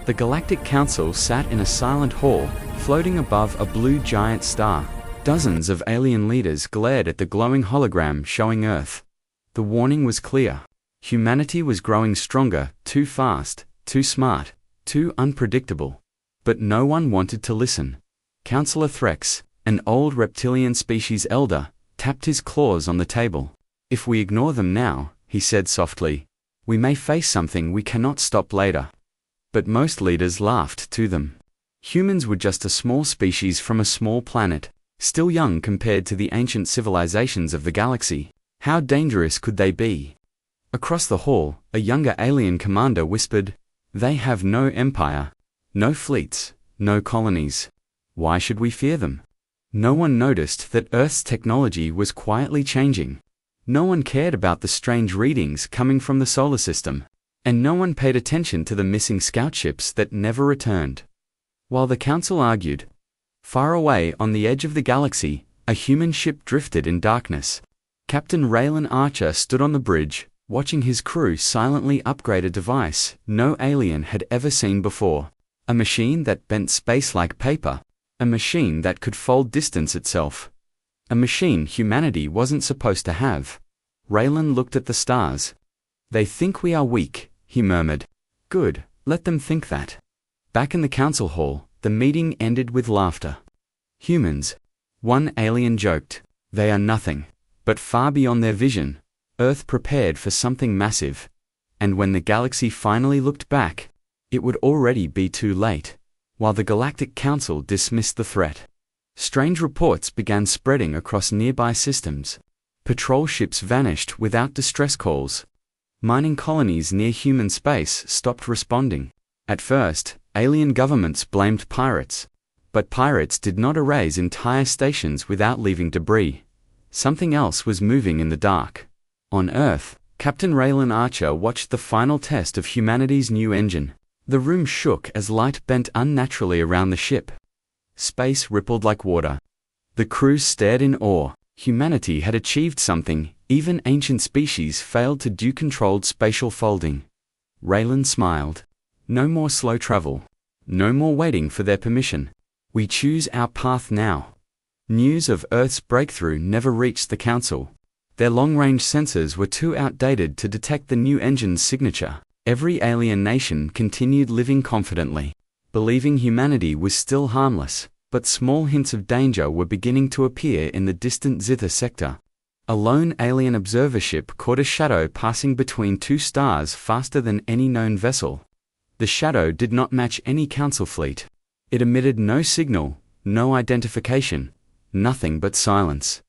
The Galactic Council sat in a silent hall, floating above a blue giant star. Dozens of alien leaders glared at the glowing hologram showing Earth. The warning was clear. Humanity was growing stronger, too fast, too smart, too unpredictable. But no one wanted to listen. Councillor Threx, an old reptilian species elder, tapped his claws on the table. "If we ignore them now," he said softly, "we may face something we cannot stop later." But most leaders laughed to them. Humans were just a small species from a small planet, still young compared to the ancient civilizations of the galaxy. How dangerous could they be? Across the hall, a younger alien commander whispered, "They have no empire, no fleets, no colonies. Why should we fear them?" No one noticed that Earth's technology was quietly changing. No one cared about the strange readings coming from the solar system, and no one paid attention to the missing scout ships that never returned. While the council argued, far away on the edge of the galaxy, a human ship drifted in darkness. Captain Raylan Archer stood on the bridge, watching his crew silently upgrade a device no alien had ever seen before. A machine that bent space like paper. A machine that could fold distance itself. A machine humanity wasn't supposed to have. Raylan looked at the stars. "They think we are weak," he murmured. "Good, let them think that." Back in the council hall, the meeting ended with laughter. "Humans," one alien joked, "they are nothing, but far beyond their vision. Earth prepared for something massive. And when the galaxy finally looked back, it would already be too late." While the Galactic Council dismissed the threat, strange reports began spreading across nearby systems. Patrol ships vanished without distress calls. Mining colonies near human space stopped responding. At first, alien governments blamed pirates. But pirates did not erase entire stations without leaving debris. Something else was moving in the dark. On Earth, Captain Raylan Archer watched the final test of humanity's new engine. The room shook as light bent unnaturally around the ship. Space rippled like water. The crew stared in awe. Humanity had achieved something even ancient species failed to do. Controlled spatial folding. Raylan smiled. "No more slow travel. No more waiting for their permission. We choose our path now." News of Earth's breakthrough never reached the Council. Their long-range sensors were too outdated to detect the new engine's signature. Every alien nation continued living confidently, believing humanity was still harmless, but small hints of danger were beginning to appear in the distant Zither sector. A lone alien observer ship caught a shadow passing between two stars faster than any known vessel. The shadow did not match any council fleet. It emitted no signal, no identification, nothing but silence.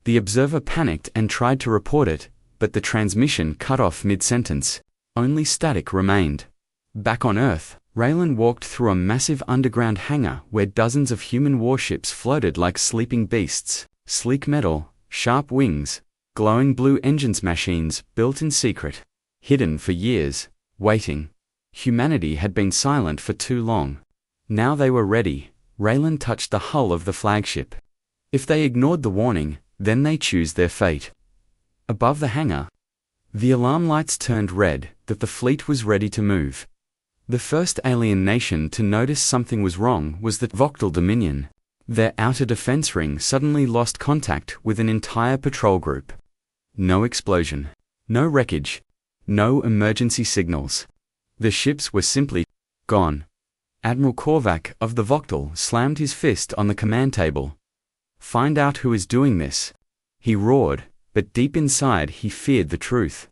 The observer panicked and tried to report it, but the transmission cut off mid-sentence. Only static remained. Back on Earth, Raylan walked through a massive underground hangar where dozens of human warships floated like sleeping beasts. Sleek metal, sharp wings, glowing blue engines, machines built in secret. Hidden for years, waiting. Humanity had been silent for too long. Now they were ready. Raylan touched the hull of the flagship. If they ignored the warning, then they choose their fate. Above the hangar, the alarm lights turned red, that the fleet was ready to move. The first alien nation to notice something was wrong was the Voctal Dominion. Their outer defense ring suddenly lost contact with an entire patrol group. No explosion, no wreckage, no emergency signals. The ships were simply gone. Admiral Korvac of the Voctal slammed his fist on the command table. "Find out who is doing this," he roared, but deep inside he feared the truth.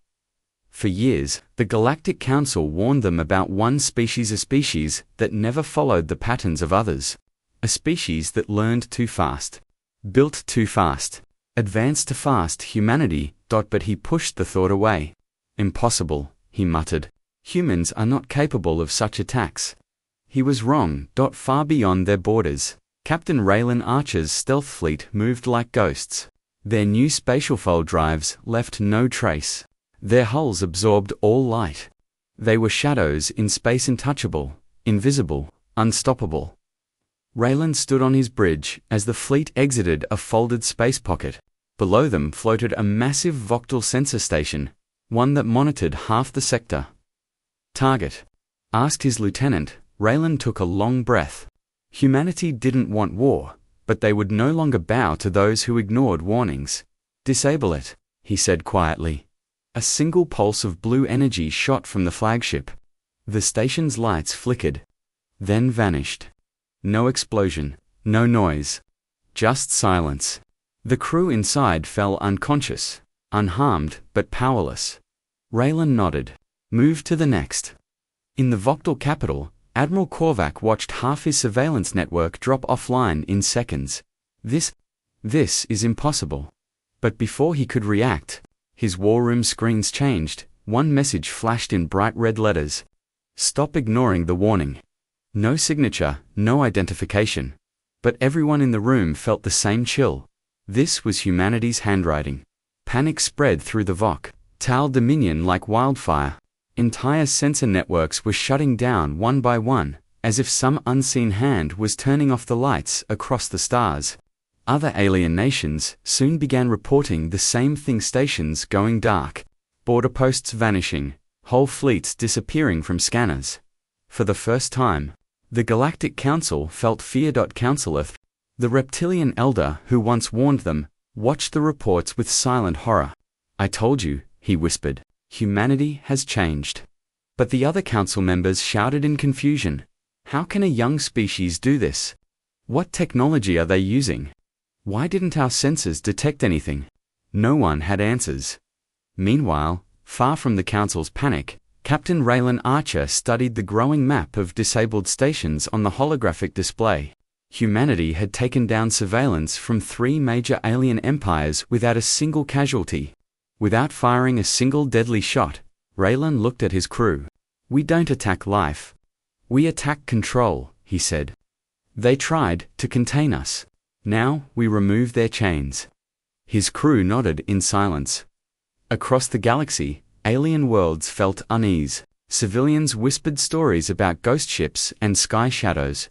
For years, the Galactic Council warned them about one species, a species that never followed the patterns of others. A species that learned too fast, built too fast, advanced too fast humanity. But he pushed the thought away. "Impossible," he muttered. "Humans are not capable of such attacks." He was wrong. Far beyond their borders, Captain Raylan Archer's stealth fleet moved like ghosts. Their new spatial fold drives left no trace. Their hulls absorbed all light. They were shadows in space, untouchable, invisible, unstoppable. Raylan stood on his bridge as the fleet exited a folded space pocket. Below them floated a massive Voctal sensor station, one that monitored half the sector. "Target?" asked his lieutenant, Raylan took a long breath. Humanity didn't want war, but they would no longer bow to those who ignored warnings. "Disable it," he said quietly. A single pulse of blue energy shot from the flagship. The station's lights flickered, then vanished. No explosion, no noise. Just silence. The crew inside fell unconscious, unharmed but powerless. Raylan nodded. "Move to the next." In the Voctal capital, Admiral Korvac watched half his surveillance network drop offline in seconds. This is impossible. But before he could react, his war room screens changed. One message flashed in bright red letters. "Stop ignoring the warning." No signature, no identification. But everyone in the room felt the same chill. This was humanity's handwriting. Panic spread through the Voc-Tal Dominion like wildfire. Entire sensor networks were shutting down one by one, as if some unseen hand was turning off the lights across the stars. Other alien nations soon began reporting the same thing: stations going dark, border posts vanishing, whole fleets disappearing from scanners. For the first time, the Galactic Council felt fear. Councileth, the reptilian elder who once warned them, watched the reports with silent horror. "I told you," he whispered, "humanity has changed." But the other council members shouted in confusion. "How can a young species do this? What technology are they using? Why didn't our sensors detect anything?" No one had answers. Meanwhile, far from the council's panic, Captain Raylan Archer studied the growing map of disabled stations on the holographic display. Humanity had taken down surveillance from 3 major alien empires without a single casualty. Without firing a single deadly shot, Raylan looked at his crew. "We don't attack life. We attack control," he said. "They tried to contain us. Now we remove their chains." His crew nodded in silence. Across the galaxy, alien worlds felt unease. Civilians whispered stories about ghost ships and sky shadows.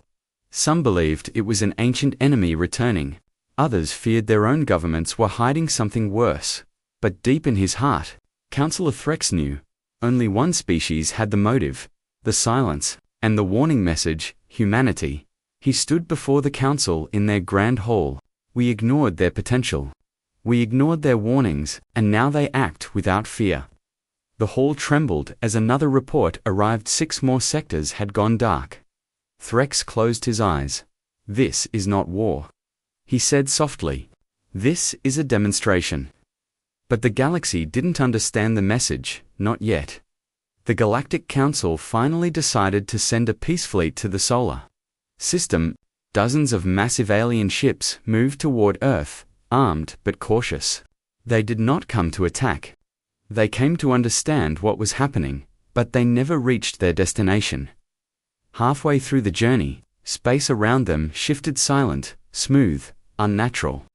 Some believed it was an ancient enemy returning. Others feared their own governments were hiding something worse. But deep in his heart, Councillor Threx knew only one species had the motive, the silence, and the warning message: humanity. He stood before the council in their grand hall. "We ignored their potential. We ignored their warnings, and now they act without fear." The hall trembled as another report arrived: 6 more sectors had gone dark. Threx closed his eyes. "This is not war," he said softly. "This is a demonstration." But the galaxy didn't understand the message, not yet. The Galactic Council finally decided to send a peace fleet to the solar system. Dozens of massive alien ships moved toward Earth, armed but cautious. They did not come to attack. They came to understand what was happening, but they never reached their destination. Halfway through the journey, space around them shifted, silent, smooth, unnatural.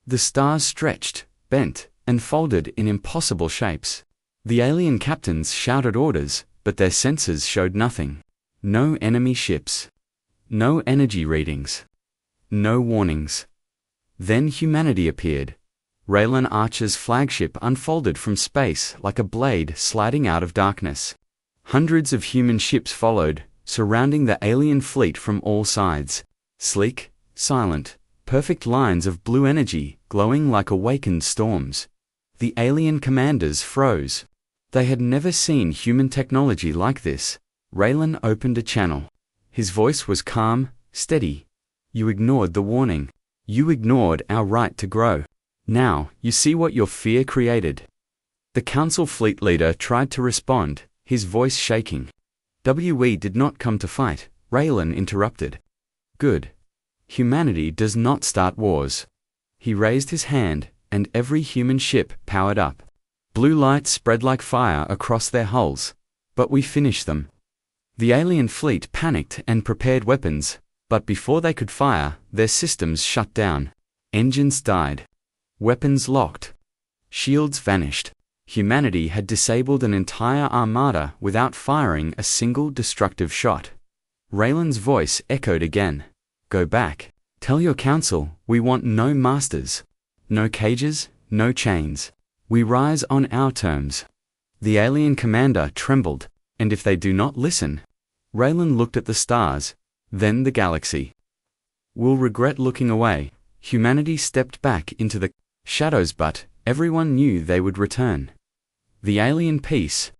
The stars stretched, bent, and folded in impossible shapes. The alien captains shouted orders, but their sensors showed nothing. No enemy ships. No energy readings. No warnings. Then humanity appeared. Raylan Archer's flagship unfolded from space like a blade sliding out of darkness. Hundreds of human ships followed, surrounding the alien fleet from all sides. Sleek, silent, perfect lines of blue energy glowing like awakened storms. The alien commanders froze. They had never seen human technology like this. Raylan opened a channel. His voice was calm, steady. "You ignored the warning. You ignored our right to grow. Now, you see what your fear created." The council fleet leader tried to respond, his voice shaking. "We did not come to fight," Raylan interrupted. "Good. Humanity does not start wars." He raised his hand, and every human ship powered up. Blue light spread like fire across their hulls. "But we finished them." The alien fleet panicked and prepared weapons, but before they could fire, their systems shut down. Engines died. Weapons locked. Shields vanished. Humanity had disabled an entire armada without firing a single destructive shot. Raylan's voice echoed again. "Go back. Tell your council, we want no masters. No cages, no chains. We rise on our terms." The alien commander trembled. "And if they do not listen?" Raylan looked at the stars, then the galaxy. We'll regret looking away. Humanity stepped back into the shadows, but everyone knew they would return. The alien peace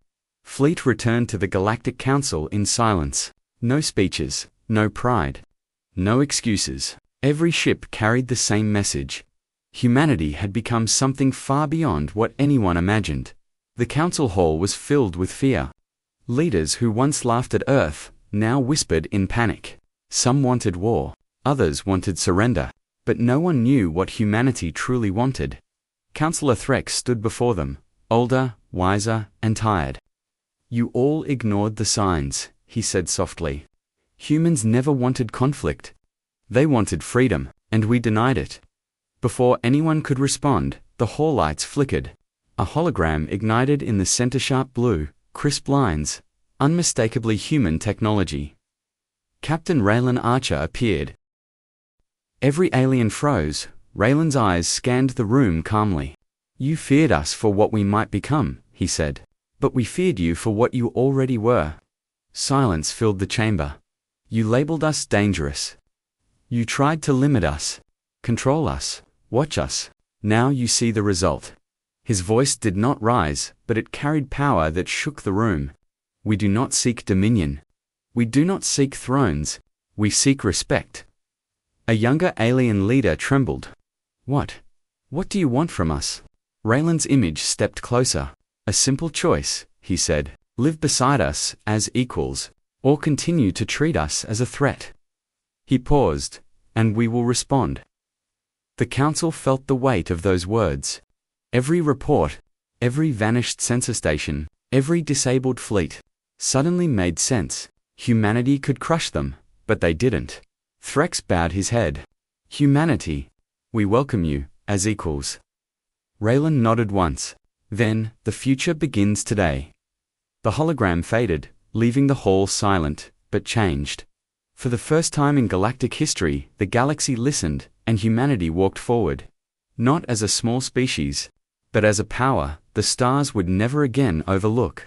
fleet returned to the Galactic Council in silence. No speeches, no pride, no excuses. Every ship carried the same message. Humanity had become something far beyond what anyone imagined. The council hall was filled with fear. Leaders who once laughed at Earth now whispered in panic. Some wanted war, others wanted surrender, but no one knew what humanity truly wanted. Councillor Threx stood before them, older, wiser, and tired. You all ignored the signs, he said softly. Humans never wanted conflict. They wanted freedom, and we denied it. Before anyone could respond, the hall lights flickered. A hologram ignited in the center, sharp blue, crisp lines, unmistakably human technology. Captain Raylan Archer appeared. Every alien froze. Raylan's eyes scanned the room calmly. You feared us for what we might become, he said. But we feared you for what you already were. Silence filled the chamber. You labeled us dangerous. You tried to limit us, control us, watch us. Now you see the result. His voice did not rise, but it carried power that shook the room. We do not seek dominion. We do not seek thrones. We seek respect. A younger alien leader trembled. What? What do you want from us? Raylan's image stepped closer. A simple choice, he said. Live beside us as equals, or continue to treat us as a threat. He paused, and we will respond. The council felt the weight of those words. Every report, every vanished sensor station, every disabled fleet, suddenly made sense. Humanity could crush them, but they didn't. Threx bowed his head. Humanity, we welcome you, as equals. Raylan nodded once. Then, the future begins today. The hologram faded, leaving the hall silent, but changed. For the first time in galactic history, the galaxy listened, and humanity walked forward. Not as a small species, but as a power the stars would never again overlook.